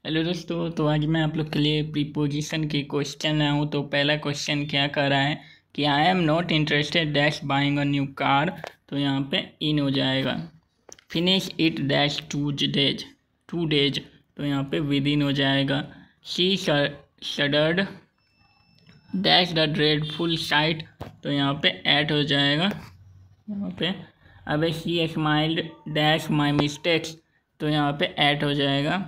Hello दोस्तों, तो आज मैं आप लोग के लिए प्रीपोजिशन की क्वेश्चन लाया हूँ। तो पहला क्वेश्चन क्या कर रहा है कि I am not interested dash buying a new car. तो यहाँ पे इन हो जाएगा। Finish it dash 2 days. तो यहाँ पे विद इन हो जाएगा। She shuddered dash the dreadful site. तो यहाँ पे एट हो जाएगा यहाँ पे। अब she smiled dash my mistakes. तो यहाँ पे एट हो जाएगा।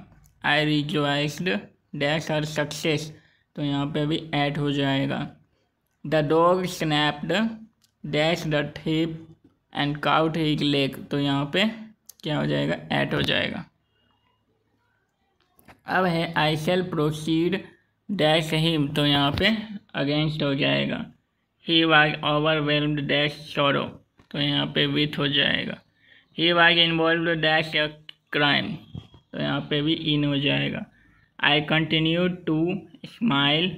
आई रिजॉइस्ड डैश हर सक्सेस। तो यहाँ पे भी ऐड हो जाएगा। The dog snapped dash the thief and caught his leg. तो यहाँ पे क्या हो जाएगा, ऐड हो जाएगा। अब है I shall proceed dash him. तो यहाँ पे अगेंस्ट हो जाएगा। He was overwhelmed dash sorrow. तो यहाँ पे विथ हो जाएगा। He was involved dash a crime. तो यहाँ पे भी इन हो जाएगा। I continue to smile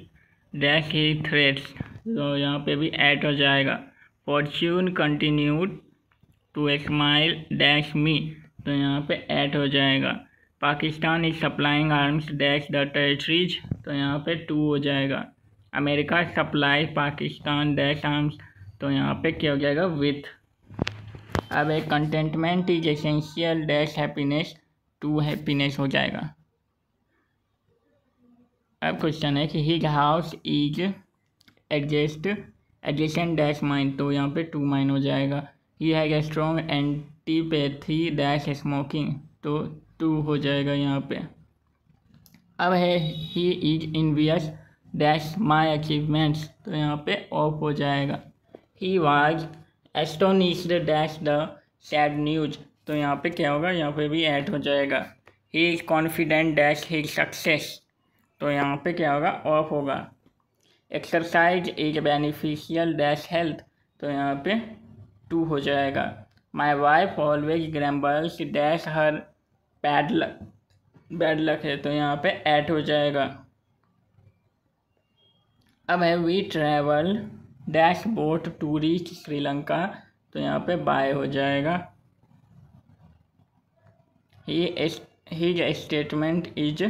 dash he threads. तो यहाँ पे भी ऐड हो जाएगा। Fortune continued to smile dash me. तो यहाँ पे ऐड हो जाएगा। Pakistan is supplying arms dash the territories. तो यहाँ पे टू हो जाएगा। America supply Pakistan dash arms. तो यहाँ पे क्या हो जाएगा, विथ। अब एक contentment is essential dash happiness to happiness हो जाएगा। अब क्वेश्चन है कि his house is adjacent dash mine. तो यहाँ पे टू माइन हो जाएगा। He has a strong antipathy dash smoking. तो टू हो जाएगा यहाँ पे। अब है he is envious dash my achievements. तो यहाँ पे ऑफ हो जाएगा। He was astonished dash the sad news. तो यहाँ पे क्या होगा, यहाँ पे भी ऐड हो जाएगा। He is confident dash his success. तो यहाँ पे क्या होगा, ऑफ होगा। Exercise is beneficial dash health. तो यहाँ पे टू हो जाएगा। My wife always grumbles dash her bad luck है। तो यहाँ पे ऐड हो जाएगा। अब है we travel dash boat to reach Sri Lanka. तो यहाँ पे बाय हो जाएगा। His statement is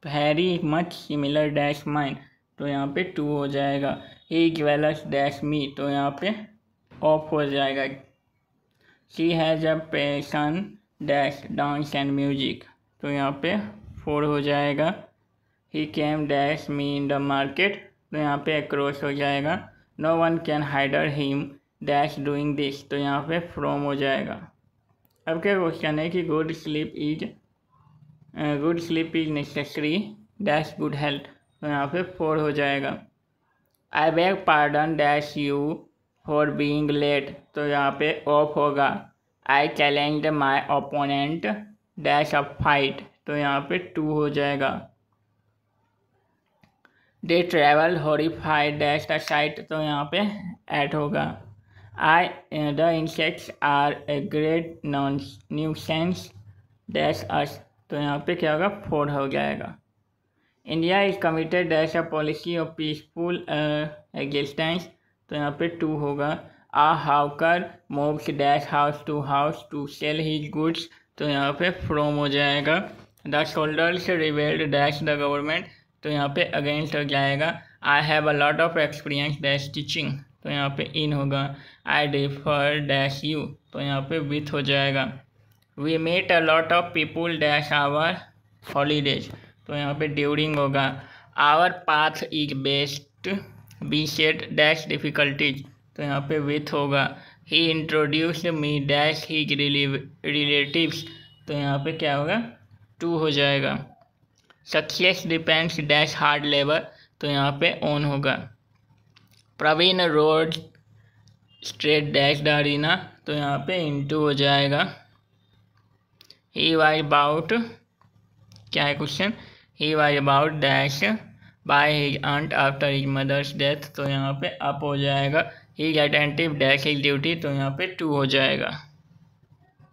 very much similar dash mine. तो यहाँ पे टू हो जाएगा। He jealous dash me. तो यहाँ पे ऑफ हो जाएगा। She has a passion dash dance and music. तो यहाँ पे फोर हो जाएगा। He came dash me in the market. तो यहाँ पे अक्रॉस हो जाएगा। No one can hinder him dash doing this. तो यहाँ पे फ्रॉम हो जाएगा। अब क्या क्वेश्चन है कि good sleep is necessary dash good health. तो यहाँ पे फोर हो जाएगा। I beg pardon dash you for being late. तो यहाँ पे ऑफ होगा। I challenged my opponent dash a fight. तो यहाँ पे टू हो जाएगा। They travel horrified dash the sight. तो यहाँ पे ऐड होगा। The insects are a great nuisance dash us. तो यहाँ पे क्या होगा, फोर हो जाएगा। India is committed dash a policy of peaceful existence. तो यहाँ पे टू होगा। A hawker moves dash house to sell his goods. तो यहाँ पे फ्रॉम हो जाएगा। The soldiers rebelled dash the government. तो यहाँ पे अगेंस्ट हो जाएगा। I have a lot of experience dash teaching. तो यहाँ पे इन होगा। I differ dash you. तो यहाँ पे विथ हो जाएगा। We met a lot of people dash our holidays. तो यहाँ पे ड्यूरिंग होगा। Our path is best be set dash difficulties. तो यहाँ पे विथ होगा। He introduced me dash his relatives. तो यहाँ पे क्या होगा, टू हो जाएगा। Success depends dash hard labour. तो यहाँ पे ऑन होगा। Praveen rode straight dash the arena. तो यहाँ पे इनटू हो जाएगा। ही वाज अबाउट, क्या है question, he was about dash by his aunt after his mother's death. तो यहाँ पे अप हो जाएगा। He is attentive dash his duty. तो यहाँ पे टू हो जाएगा।